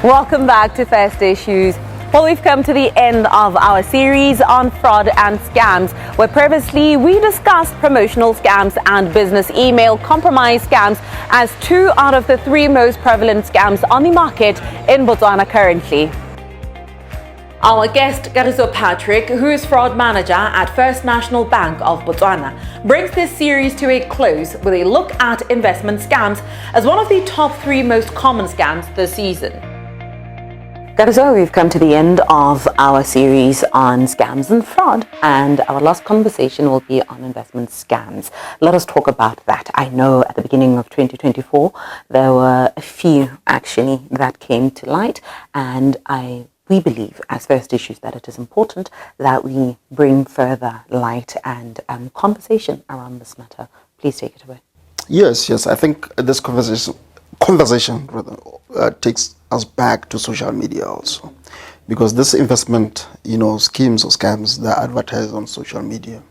Welcome back to First Issues. Well, we've come to the end of our series on fraud and scams, where previously we discussed promotional scams and business email compromise scams as 2 out of the 3 most prevalent scams on the market in Botswana currently. Our guest, Kagiso Patrick, who is fraud manager at First National Bank of Botswana, brings this series to a close with a look at investment scams as one of the top 3 most common scams this season. Kagiso, we've come to the end of our series on scams and fraud, and our last conversation will be on investment scams. Let us talk about that. I know at the beginning of 2024, there were a few actually that came to light, and we believe as First Issues that it is important that we bring further light and conversation around this matter. Please take it away. Yes. I think this conversation takes us back to social media also, because this investment, schemes or scams, they're advertised on social media.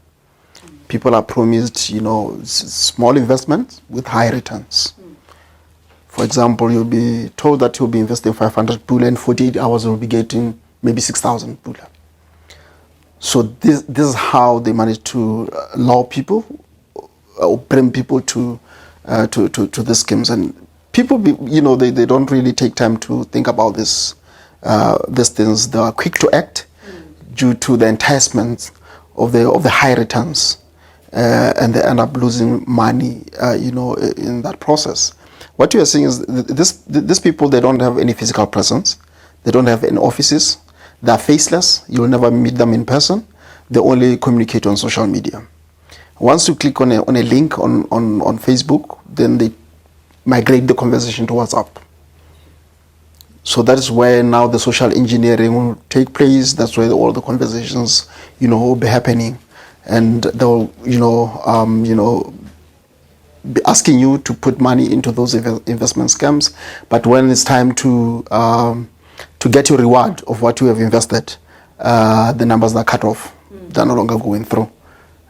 People are promised, small investments with high returns. For example, you'll be told that you'll be investing 500 pula, in 48 hours you'll be getting maybe 6,000 pula. So this is how they manage to lure people or bring people to the schemes. And people, they don't really take time to think about these things. They are quick to act due to the enticement of the high returns, and they end up losing money, in that process. What you are seeing is these people, they don't have any physical presence. They don't have any offices. They are faceless. You will never meet them in person. They only communicate on social media. Once you click on a link on Facebook, then they migrate the conversation to WhatsApp. So that is where now the social engineering will take place. That's where all the conversations, will be happening, and they'll, be asking you to put money into those investment scams. But when it's time to get your reward of what you have invested, the numbers are cut off. They're no longer going through,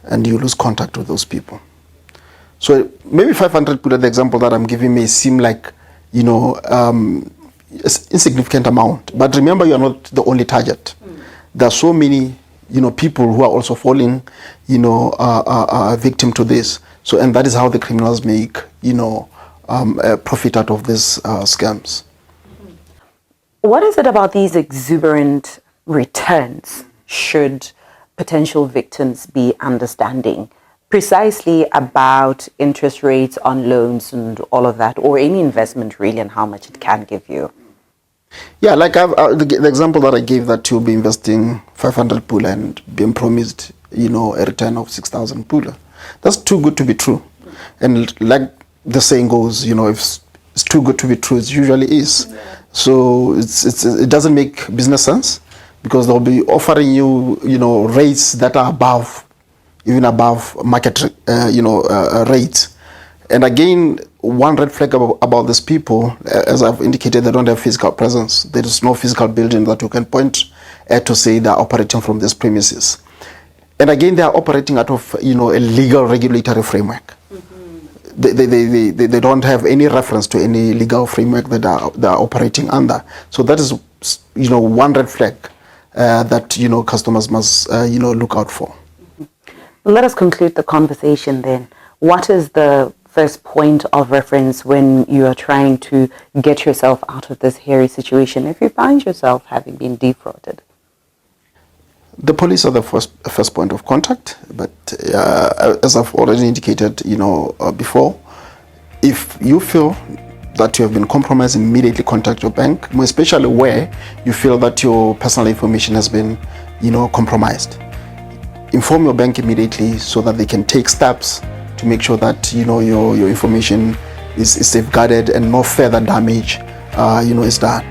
and you lose contact with those people. So maybe 500 pula, the example that I'm giving, may seem like, insignificant amount. But remember, you are not the only target. There are so many, people who are also falling, victim to this. So, and that is how the criminals make, profit out of these scams. What is it about these exuberant returns should potential victims be understanding precisely about interest rates on loans and all of that, or any investment really, and how much it can give you? Yeah, like the example that I gave, that you'll be investing 500 pula and being promised, a return of 6,000 pula. That's too good to be true. And like the saying goes, if it's too good to be true, it usually is. Yeah. So it doesn't make business sense, because they'll be offering you, rates that are even above market, rates. And again, one red flag about these people, as I've indicated, they don't have physical presence. There is no physical building that you can point at to say they're operating from these premises. And again, they are operating out of, a legal regulatory framework. They don't have any reference to any legal framework that they are operating under. So that is, one red flag that, customers must, look out for. Let us conclude the conversation then. What is the first point of reference when you are trying to get yourself out of this hairy situation if you find yourself having been defrauded? The police are the first point of contact, but as I've already indicated, before, if you feel that you have been compromised, immediately contact your bank, especially where you feel that your personal information has been, compromised. Inform your bank immediately so that they can take steps to make sure that, your information is safeguarded and no further damage, is done.